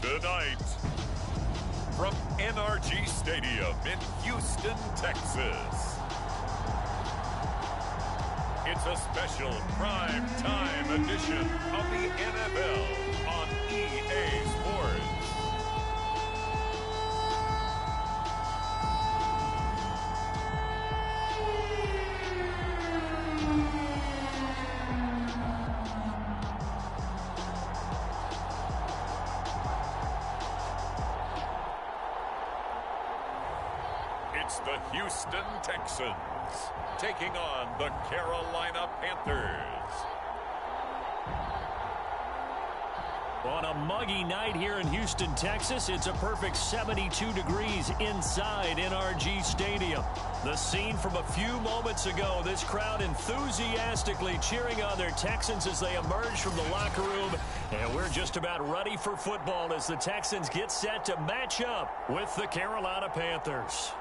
Tonight, from NRG Stadium in Houston, Texas, it's a special prime time edition of the NFL on EA Sports. It's the Houston Texans taking on the Carolina Panthers. On a muggy night here in Houston, Texas, it's a perfect 72 degrees inside NRG Stadium. The scene from a few moments ago, this crowd enthusiastically cheering on their Texans as they emerge from the locker room. And we're just about ready for football as the Texans get set to match up with the Carolina Panthers.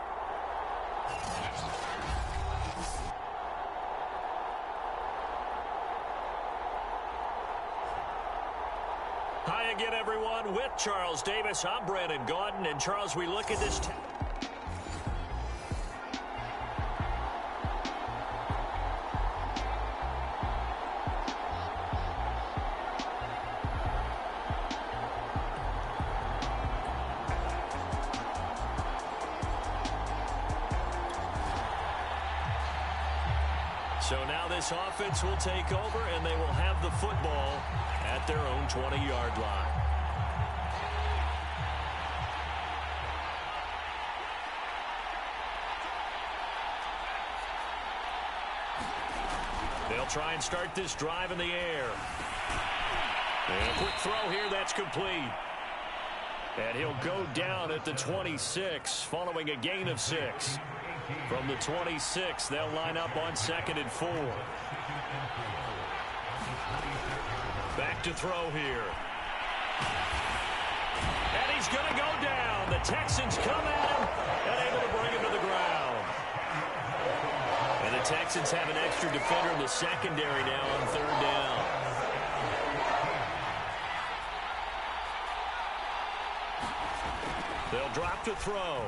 Hi again, everyone. With Charles Davis, I'm Brandon Gaudin. And, Charles, we look at this. So now this offense will take over, and they will have the football at their own 20-yard line. They'll try and start this drive in the air. And a quick throw here, that's complete. And he'll go down at the 26 following a gain of 6. From the 26, they'll line up on 2nd and 4. Back to throw here. And he's going to go down. The Texans come at him and able to bring him to the ground. And the Texans have an extra defender in the secondary now on 3rd down. They'll drop to throw.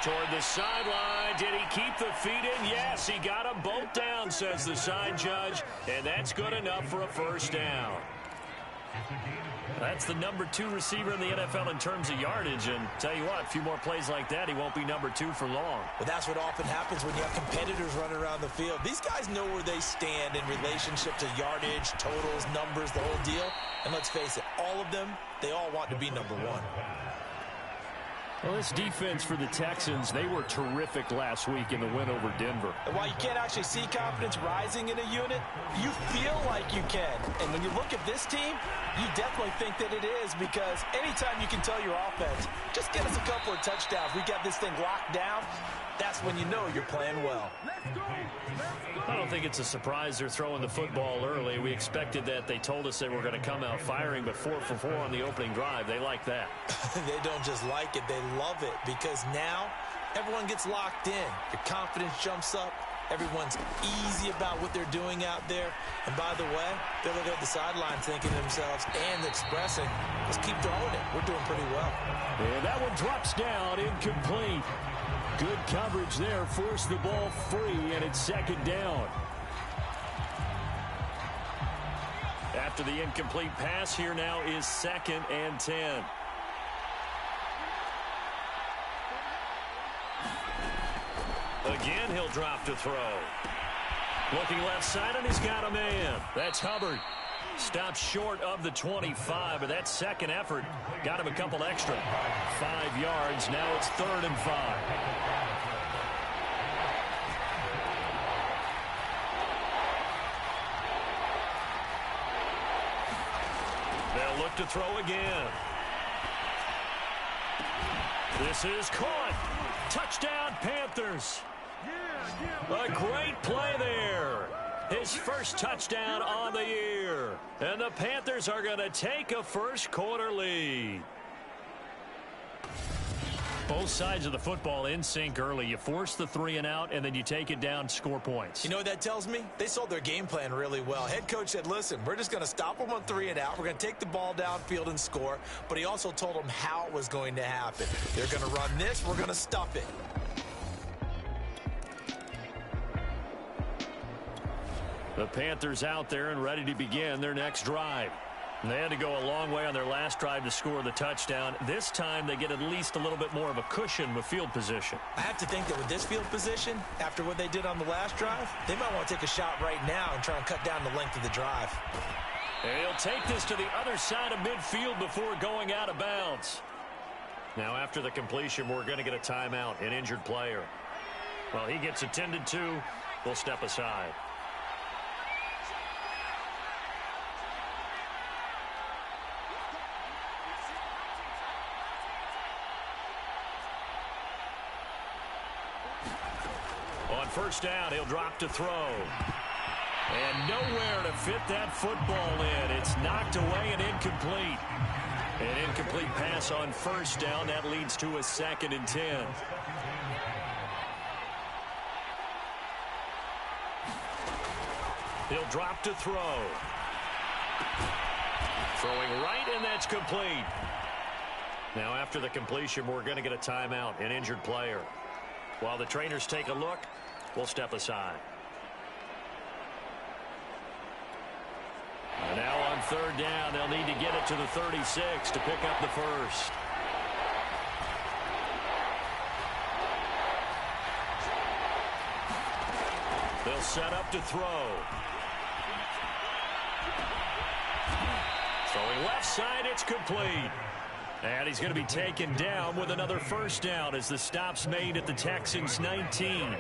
Toward the sideline. Did he keep the feet in? Yes, he got them both down, says the side judge. And that's good enough for a first down. That's the number 2 receiver in the NFL in terms of yardage. And tell you what, a few more plays like that, he won't be number 2 for long. Well, that's what often happens when you have competitors running around the field. These guys know where they stand in relationship to yardage, totals, numbers, the whole deal. And let's face it, all of them, they all want to be number 1. Well, this defense for the Texans, they were terrific last week in the win over Denver. And while you can't actually see confidence rising in a unit, you feel like you can. And when you look at this team, you definitely think that it is, because anytime you can tell your offense, just get us a couple of touchdowns, we got this thing locked down, that's when you know you're playing well. I don't think it's a surprise they're throwing the football early. We expected that. They told us they were going to come out firing, but 4 for 4 on the opening drive. They like that. They don't just like it, they love it, because now everyone gets locked in. Your confidence jumps up. Everyone's easy about what they're doing out there. And by the way, they're looking at the sideline thinking to themselves and expressing, let's keep throwing it. We're doing pretty well. And that one drops down, incomplete. Good coverage there, forced the ball free, and it's 2nd down. After the incomplete pass, here now is 2nd and 10. Again, he'll drop to throw. Looking left side, and he's got a man. That's Hubbard. Stops short of the 25, but that second effort got him a couple extra. 5 yards. Now it's 3rd and 5. They'll look to throw again. This is caught. Touchdown, Panthers. A great play there. His first touchdown on the year. And the Panthers are going to take a first quarter lead. Both sides of the football in sync early. You force the 3 and out, and then you take it down, score points. You know what that tells me? They sold their game plan really well. Head coach said, listen, we're just going to stop them on 3 and out. We're going to take the ball downfield and score. But he also told them how it was going to happen. They're going to run this. We're going to stuff it. The Panthers out there and ready to begin their next drive. And they had to go a long way on their last drive to score the touchdown. This time they get at least a little bit more of a cushion with field position. I have to think that with this field position, after what they did on the last drive, they might want to take a shot right now and try and cut down the length of the drive. And he'll take this to the other side of midfield before going out of bounds. Now after the completion, we're going to get a timeout, an injured player. Well, he gets attended to. We'll step aside. On first down, he'll drop to throw. And nowhere to fit that football in. It's knocked away and incomplete. An incomplete pass on first down. That leads to a 2nd and 10. He'll drop to throw. Throwing right, and that's complete. Now after the completion, we're going to get a timeout, an injured player. While the trainers take a look, we'll step aside. And now on third down, they'll need to get it to the 36 to pick up the first. They'll set up to throw. Throwing left side, it's complete. And he's going to be taken down with another first down as the stop's made at the Texans' 19.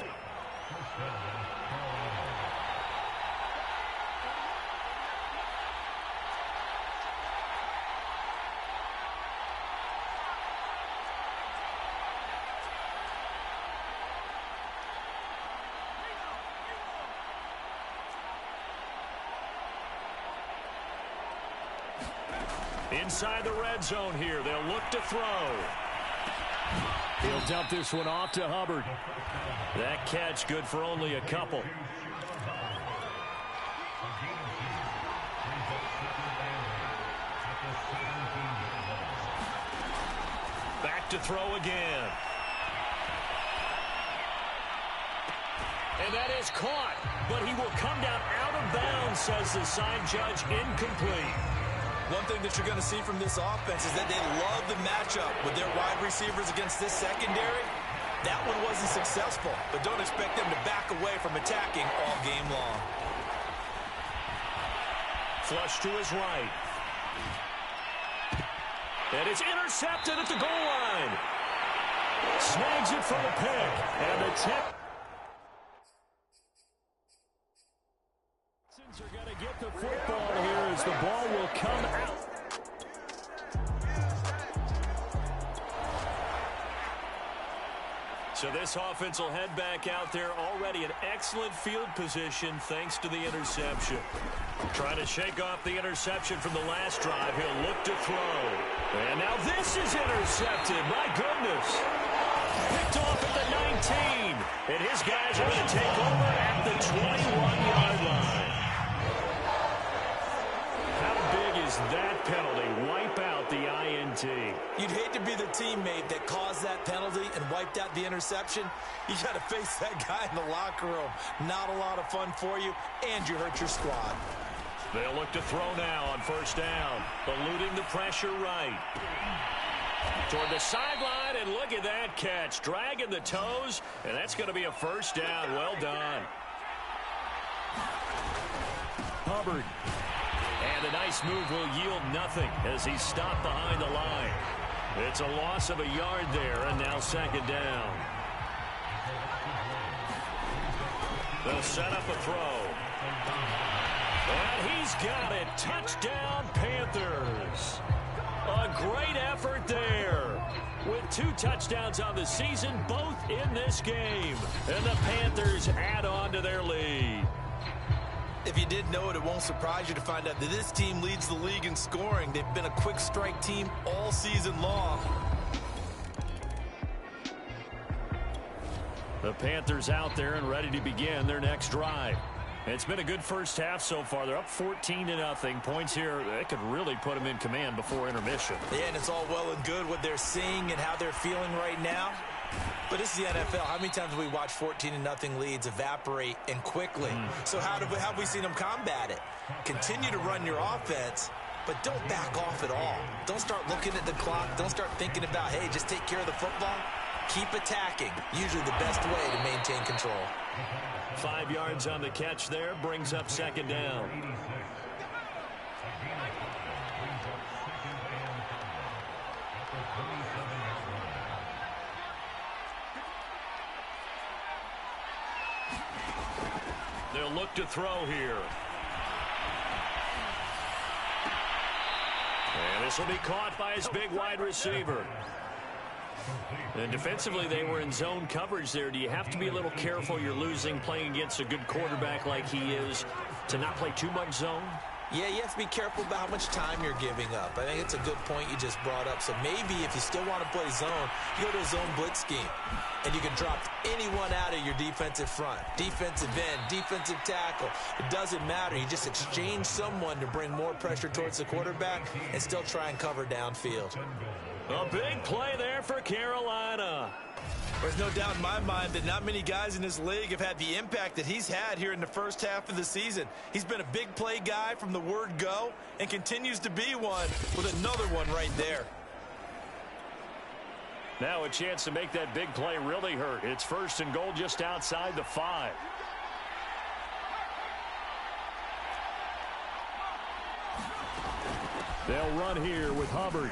Inside the red zone here. They'll look to throw. He'll dump this one off to Hubbard. That catch good for only a couple. Back to throw again. And that is caught. But he will come down out of bounds, says the side judge. Incomplete. One thing that you're going to see from this offense is that they love the matchup with their wide receivers against this secondary. That one wasn't successful, but don't expect them to back away from attacking all game long. Flush to his right. And it's intercepted at the goal line. Snags it for the pick. And the tip. Are going to get the football here as the ball will come out. So this offense will head back out there, already in excellent field position thanks to the interception. Trying to shake off the interception from the last drive. He'll look to throw. And now this is intercepted. My goodness. Picked off at the 19. And his guys are going to take over at the 21-yard line. That penalty, wipe out the INT. You'd hate to be the teammate that caused that penalty and wiped out the interception. You got to face that guy in the locker room. Not a lot of fun for you, and you hurt your squad. They'll look to throw now on first down, eluding the pressure right. Toward the sideline, and look at that catch. Dragging the toes, and that's going to be a first down. Well done. Hubbard. And a nice move will yield nothing as he's stopped behind the line. It's a loss of a yard there, and now second down. They'll set up a throw. And he's got it. Touchdown, Panthers. A great effort there. With 2 touchdowns on the season, both in this game. And the Panthers add on to their lead. If you didn't know it, it won't surprise you to find out that this team leads the league in scoring. They've been a quick strike team all season long. The Panthers out there and ready to begin their next drive. It's been a good first half so far. They're up 14-0. Points here, that could really put them in command before intermission. Yeah, and it's all well and good what they're seeing and how they're feeling right now. But this is the NFL. How many times have we watched 14-0 leads evaporate and quickly? So how have we seen them combat it? Continue to run your offense, but don't back off at all. Don't start looking at the clock. Don't start thinking about, hey, just take care of the football. Keep attacking. Usually the best way to maintain control. 5 yards on the catch there. Brings up second down. They'll look to throw here. And this will be caught by his big wide receiver. And defensively, they were in zone coverage there. Do you have to be a little careful? You're losing playing against a good quarterback like he is to not play too much zone? Yeah, you have to be careful about how much time you're giving up. I think it's a good point you just brought up. So maybe if you still want to play zone, you go to a zone blitz scheme. And you can drop anyone out of your defensive front. Defensive end, defensive tackle. It doesn't matter. You just exchange someone to bring more pressure towards the quarterback and still try and cover downfield. A big play there for Carolina. There's no doubt in my mind that not many guys in this league have had the impact that he's had here in the first half of the season. He's been a big play guy from the word go and continues to be one with another one right there. Now a chance to make that big play really hurt. It's first and goal just outside the 5. They'll run here with Hubbard.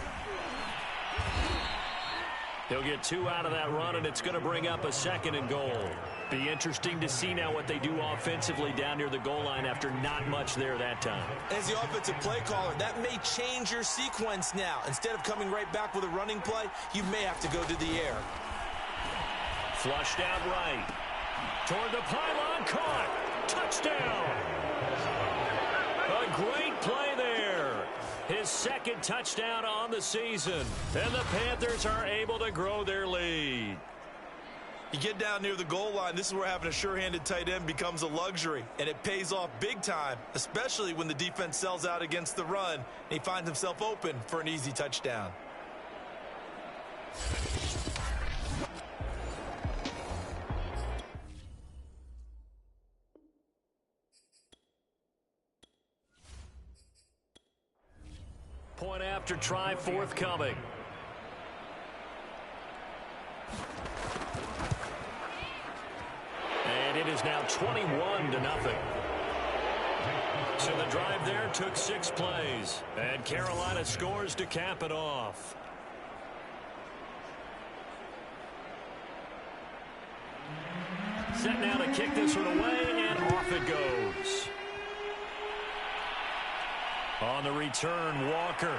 He'll get 2 out of that run, and it's going to bring up a second and goal. Be interesting to see now what they do offensively down near the goal line after not much there that time. As the offensive play caller, that may change your sequence now. Instead of coming right back with a running play, you may have to go to the air. Flushed out right. Toward the pylon, caught. Touchdown. A great play there. His second touchdown on the season. And the Panthers are able to grow their lead. You get down near the goal line, this is where having a sure-handed tight end becomes a luxury. And it pays off big time, especially when the defense sells out against the run and he finds himself open for an easy touchdown. Point after try forthcoming. And it is now 21-0. So the drive there took 6 plays. And Carolina scores to cap it off. Set now to kick this one away, and off it goes. On the return, Walker.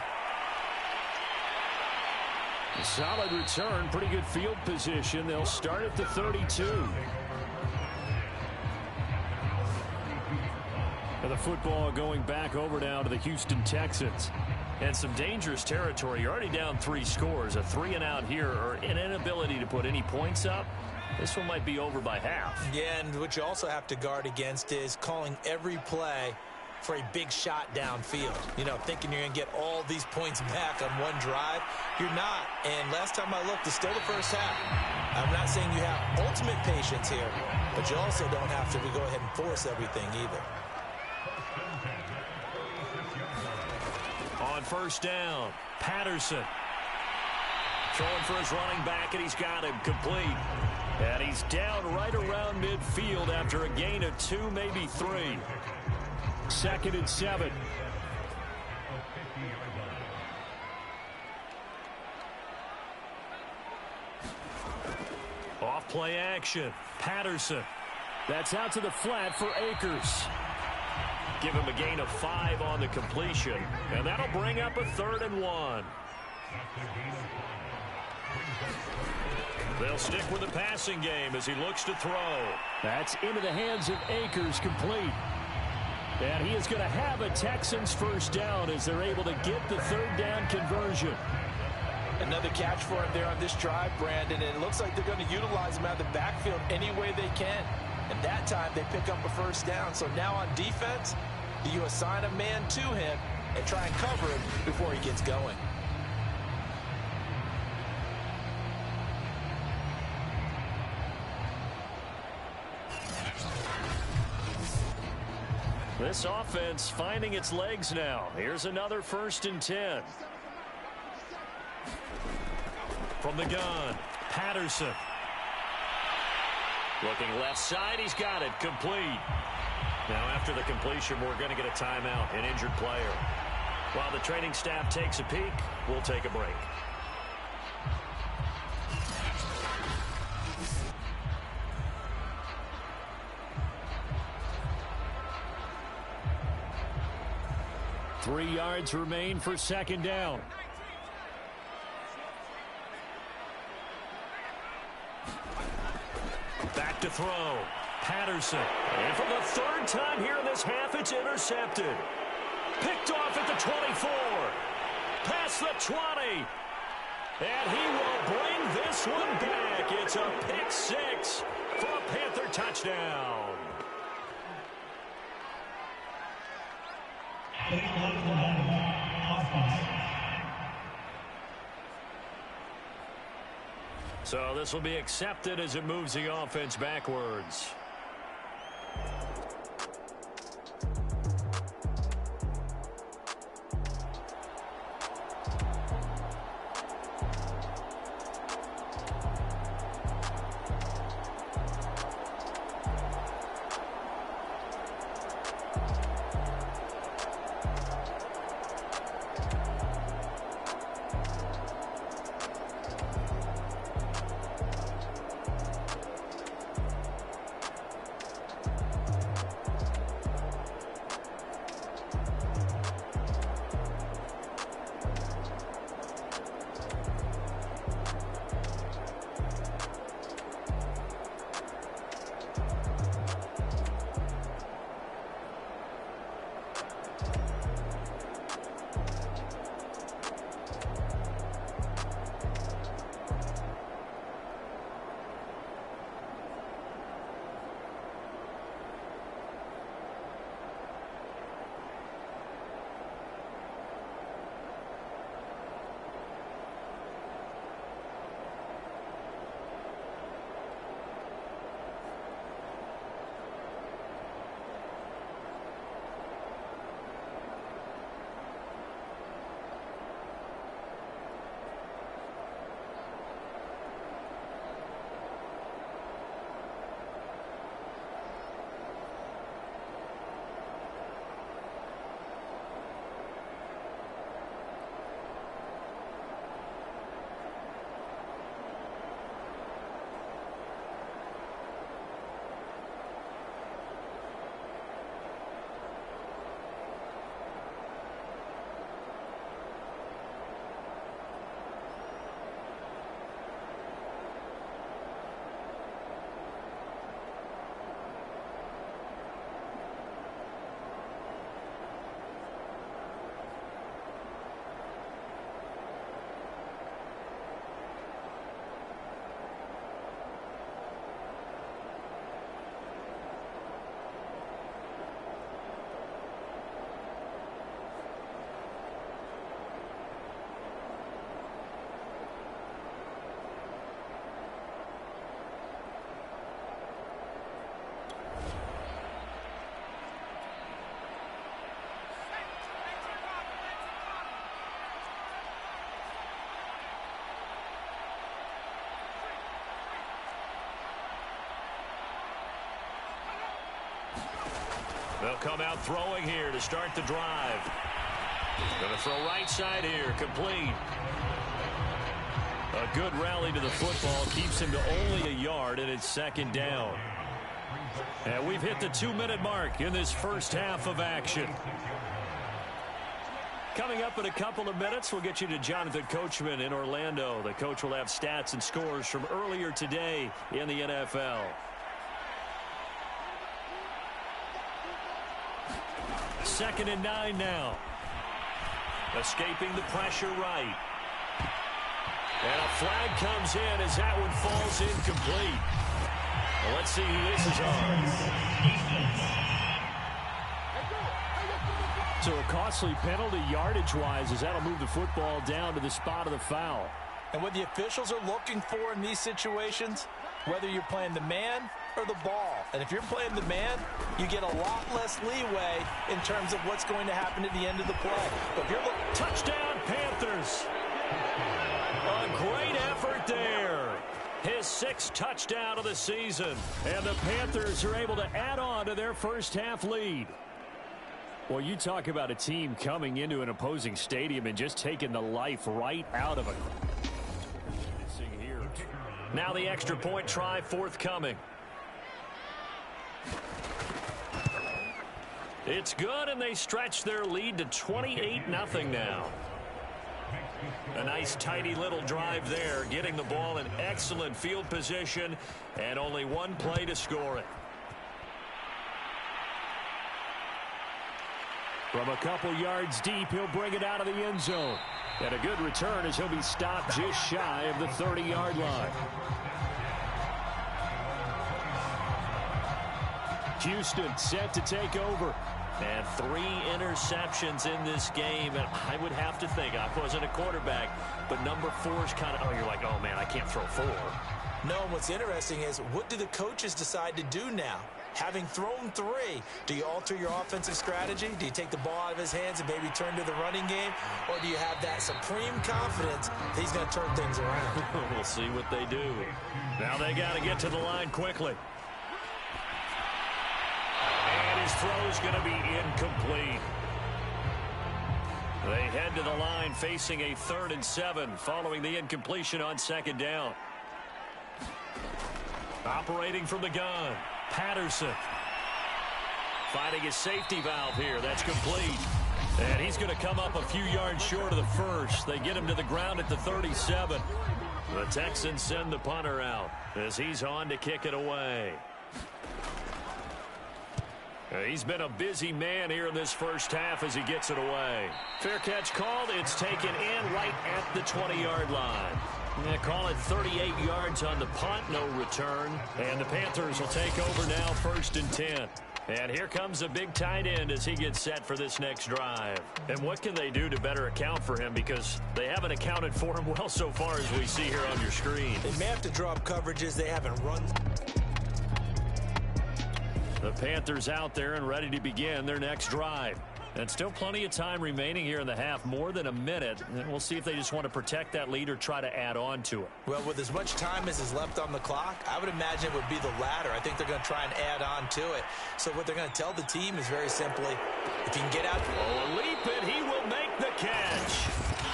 A solid return, pretty good field position. They'll start at the 32. And the football going back over now to the Houston Texans. And some dangerous territory. You're already down 3 scores. A 3-and-out here, or an inability to put any points up. This one might be over by half. Yeah, and what you also have to guard against is calling every play for a big shot downfield. You know, thinking you're going to get all these points back on one drive. You're not. And last time I looked, it's still the first half. I'm not saying you have ultimate patience here, but you also don't have to go ahead and force everything either. On first down, Patterson. Throwing for his running back, and he's got him complete. And he's down right around midfield after a gain of 2, maybe 3. 2nd and 7. Off play action. Patterson. That's out to the flat for Akers. Give him a gain of 5 on the completion. And that'll bring up a 3rd and 1. They'll stick with the passing game as he looks to throw. That's into the hands of Akers, complete. And he is going to have a Texans first down as they're able to get the 3rd down conversion. Another catch for him there on this drive, Brandon, and it looks like they're going to utilize him out of the backfield any way they can. And that time they pick up a first down. So now on defense, do you assign a man to him and try and cover him before he gets going? This offense finding its legs now. Here's another 1st and 10. From the gun, Patterson. Looking left side, he's got it, complete. Now after the completion, we're going to get a timeout, an injured player. While the training staff takes a peek, we'll take a break. Three yards remain for 2nd down. Back to throw. Patterson. And for the 3rd time here in this half, it's intercepted. Picked off at the 24. Past the 20. And he will bring this one back. It's a pick 6 for a Panther touchdown. So this will be accepted as it moves the offense backwards. They'll come out throwing here to start the drive. Going to throw right side here, complete. A good rally to the football keeps him to only a yard, and it's 2nd down. And we've hit the 2-minute mark in this first half of action. Coming up in a couple of minutes, we'll get you to Jonathan Coachman in Orlando. The coach will have stats and scores from earlier today in the NFL. 2nd and 9 now. Escaping the pressure right. And a flag comes in as that one falls incomplete. Well, let's see who this is on. So a costly penalty yardage-wise as that'll move the football down to the spot of the foul. And what the officials are looking for in these situations, whether you're playing the man or the ball. And if you're playing the man, you get a lot less leeway in terms of what's going to happen at the end of the play. But if you're looking... Touchdown, Panthers! A great effort there. His 6th touchdown of the season. And the Panthers are able to add on to their first half lead. Well, you talk about a team coming into an opposing stadium and just taking the life right out of it. Now the extra point try forthcoming. It's good, and they stretch their lead to 28-0 now. A nice, tidy little drive there, getting the ball in excellent field position, and only one play to score it. From a couple yards deep, he'll bring it out of the end zone. And a good return as he'll be stopped just shy of the 30-yard line. Houston set to take over. And 3 interceptions in this game. And I would have to think, I wasn't a quarterback, but number 4 is kind of, oh, you're like, oh, man, I can't throw 4. No, what's interesting is, what do the coaches decide to do now? Having thrown 3, do you alter your offensive strategy? Do you take the ball out of his hands and maybe turn to the running game? Or do you have that supreme confidence that he's going to turn things around? We'll see what they do. Now they got to get to the line quickly. And his throw's going to be incomplete. They head to the line facing a 3rd and 7 following the incompletion on 2nd down. Operating from the gun, Patterson. Finding his safety valve here. That's complete. And he's going to come up a few yards short of the first. They get him to the ground at the 37. The Texans send the punter out as he's on to kick it away. He's been a busy man here in this first half as he gets it away. Fair catch called. It's taken in right at the 20-yard line. Yeah, call it 38 yards on the punt, no return. And the Panthers will take over now, 1st and 10. And here comes a big tight end as he gets set for this next drive. And what can they do to better account for him? Because they haven't accounted for him well so far as we see here on your screen. They may have to drop coverages they haven't run. The Panthers out there and ready to begin their next drive. And still plenty of time remaining here in the half, more than a minute. And we'll see if they just want to protect that lead or try to add on to it. Well, with as much time as is left on the clock, I would imagine it would be the latter. I think they're going to try and add on to it. So what they're going to tell the team is very simply, if you can get out. Oh, a leap, and he will make the catch.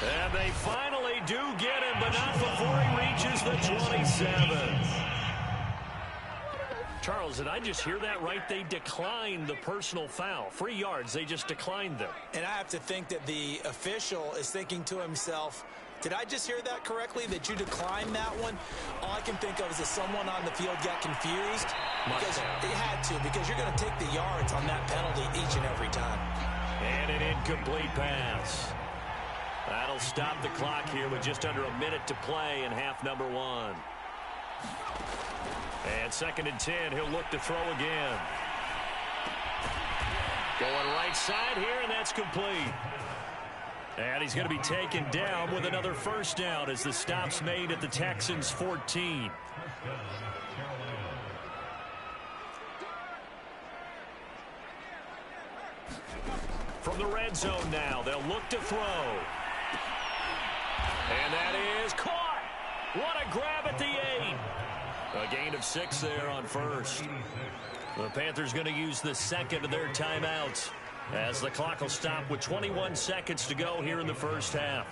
And they finally do get him, but not before he reaches the 27. Charles, did I just hear that right? They declined the personal foul. 3 yards, they just declined them. And I have to think that the official is thinking to himself, did I just hear that correctly, that you declined that one? All I can think of is that someone on the field got confused. Because they had to, because you're going to take the yards on that penalty each and every time. And an incomplete pass. That'll stop the clock here with just under a minute to play in half number 1. And 2nd and 10, he'll look to throw again. Going right side here, and that's complete. And he's going to be taken down with another first down as the stop's made at the Texans' 14. From the red zone now, they'll look to throw. And that is caught. What a grab at the 8. A gain of 6 there on first. The Panthers going to use the 2nd of their timeouts as the clock will stop with 21 seconds to go here in the first half.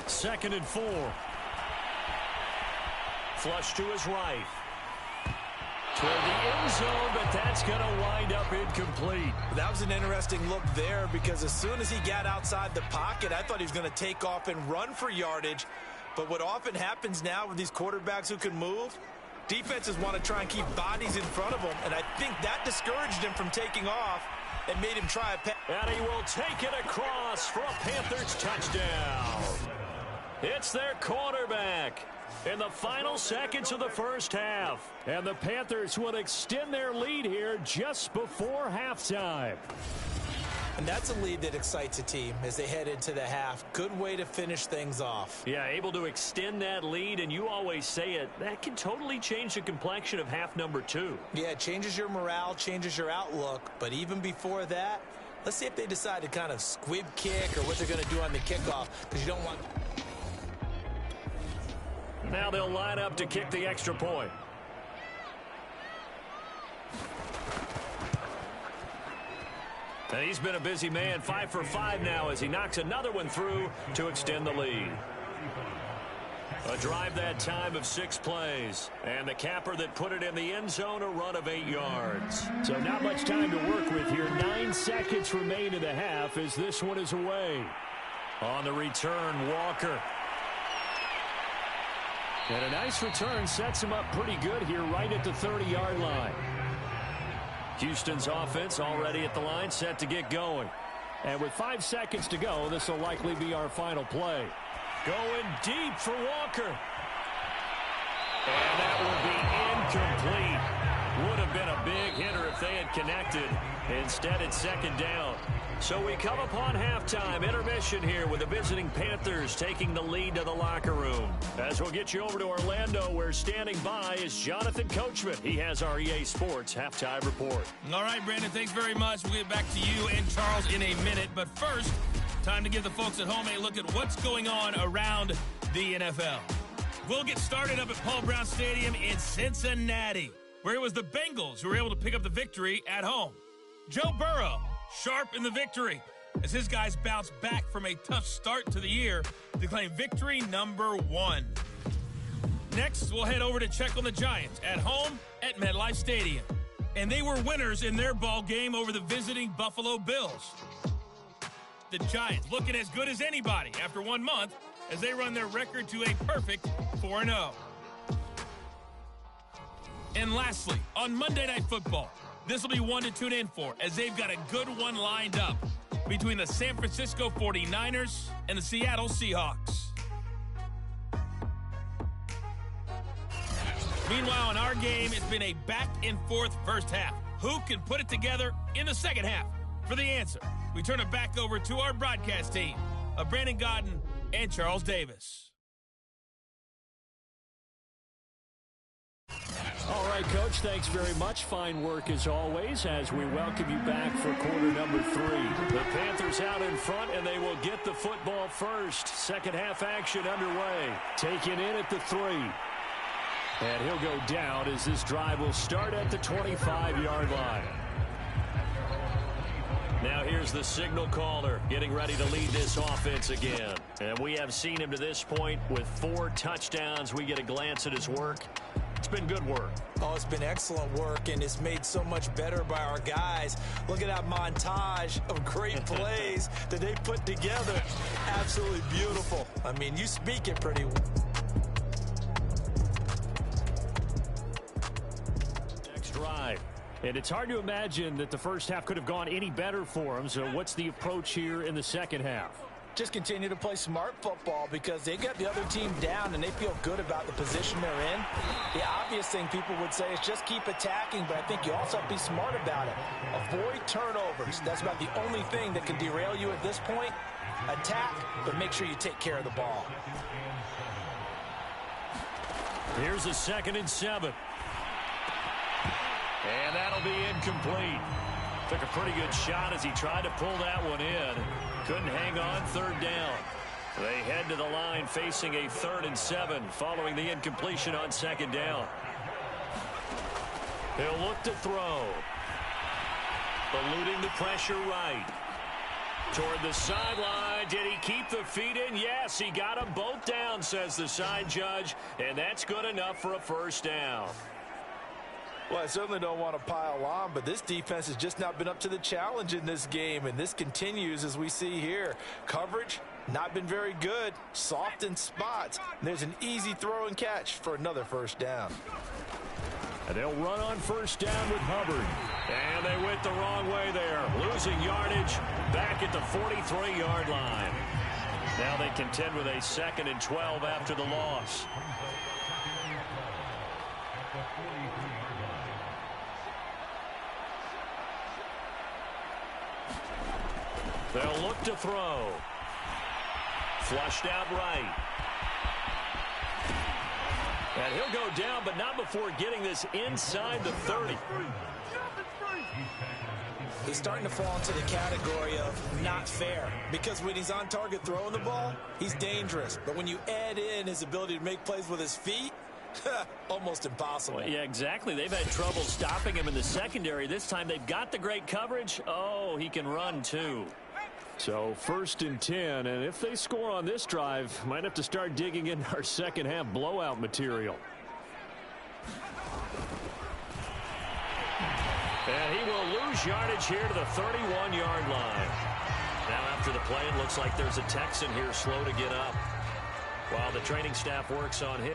Second and 4. Flush to his right. Toward the end zone, but that's going to wind up incomplete. That was an interesting look there because as soon as he got outside the pocket, I thought he was going to take off and run for yardage. But what often happens now with these quarterbacks who can move, Defenses want to try and keep bodies in front of them, and I think that discouraged him from taking off and made him try a pass. And he will take it across for a Panthers touchdown. It's their quarterback in the final seconds of the first half. And the Panthers will extend their lead here just before halftime. And that's a lead that excites a team as they head into the half. Good way to finish things off. Yeah, able to extend that lead, and you always say it, that can totally change the complexion of half number 2. Yeah, it changes your morale, changes your outlook. But even before that, let's see if they decide to kind of squib kick or what they're going to do on the kickoff, because you don't want... Now they'll line up to kick the extra point. And he's been a busy man, 5 for 5 now as he knocks another one through to extend the lead. A drive that time of 6 plays. And the capper that put it in the end zone, a run of 8 yards. So not much time to work with here. 9 seconds remain in the half as this one is away. On the return, Walker. And a nice return sets him up pretty good here right at the 30-yard line. Houston's offense already at the line, set to get going. And with 5 seconds to go, this will likely be our final play. Going deep for Walker. And that will be incomplete. Would have been a big hitter if they had connected. Instead, it's second down. So we come upon halftime, intermission here with the visiting Panthers taking the lead to the locker room. As we'll get you over to Orlando, where standing by is Jonathan Coachman. He has our EA Sports halftime report. All right, Brandon, thanks very much. We'll get back to you and Charles in a minute. But first, time to give the folks at home a look at what's going on around the NFL. We'll get started up at Paul Brown Stadium in Cincinnati, where it was the Bengals who were able to pick up the victory at home. Joe Burrow, sharp in the victory, as his guys bounce back from a tough start to the year to claim victory number 1. Next, we'll head over to check on the Giants at home at MetLife Stadium. And they were winners in their ball game over the visiting Buffalo Bills. The Giants looking as good as anybody after 1 month as they run their record to a perfect 4-0. And lastly, on Monday Night Football, this will be one to tune in for, as they've got a good one lined up between the San Francisco 49ers and the Seattle Seahawks. Meanwhile, in our game, it's been a back-and-forth first half. Who can put it together in the second half? For the answer, we turn it back over to our broadcast team of Brandon Gaudin and Charles Davis. All right, Coach, thanks very much. Fine work as always as we welcome you back for quarter number 3. The Panthers out in front, and they will get the football first. Second half action underway. Taken in at the 3. And he'll go down as this drive will start at the 25-yard line. Now here's the signal caller getting ready to lead this offense again. And we have seen him to this point with 4 touchdowns. We get a glance at his work. It's been good work. Oh, it's been excellent work, and it's made so much better by our guys. Look at that montage of great plays that they put together. Absolutely beautiful. I mean, you speak it pretty well. Next drive. And it's hard to imagine that the first half could have gone any better for them. So what's the approach here in the second half? Just continue to play smart football because they got the other team down and they feel good about the position they're in. The obvious thing people would say is just keep attacking, but I think you also have to be smart about it. Avoid turnovers. That's about the only thing that can derail you at this point. Attack, but make sure you take care of the ball. Here's a 2nd and 7. And that'll be incomplete. Took a pretty good shot as he tried to pull that one in. Couldn't hang on, 3rd down. They head to the line facing a 3rd and 7 following the incompletion on 2nd down. He'll look to throw. Eluding the pressure right. Toward the sideline. Did he keep the feet in? Yes, he got them both down, says the side judge. And that's good enough for a 1st down. Well, I certainly don't want to pile on, but this defense has just not been up to the challenge in this game, and this continues as we see here. Coverage, not been very good, soft in spots. There's an easy throw and catch for another 1st down. And they'll run on first down with Hubbard. And they went the wrong way there. Losing yardage back at the 43-yard line. Now they contend with a 2nd and 12 after the loss. They'll look to throw. Flushed out right. And he'll go down, but not before getting this inside the 30. He's starting to fall into the category of not fair, because when he's on target throwing the ball, he's dangerous. But when you add in his ability to make plays with his feet, almost impossible. Well, yeah, exactly. They've had trouble stopping him in the secondary. This time they've got the great coverage. Oh, he can run too. So 1st and 10, and if they score on this drive, might have to start digging in our second half blowout material. And he will lose yardage here to the 31-yard line. Now after the play, it looks like there's a Texan here slow to get up while the training staff works on him.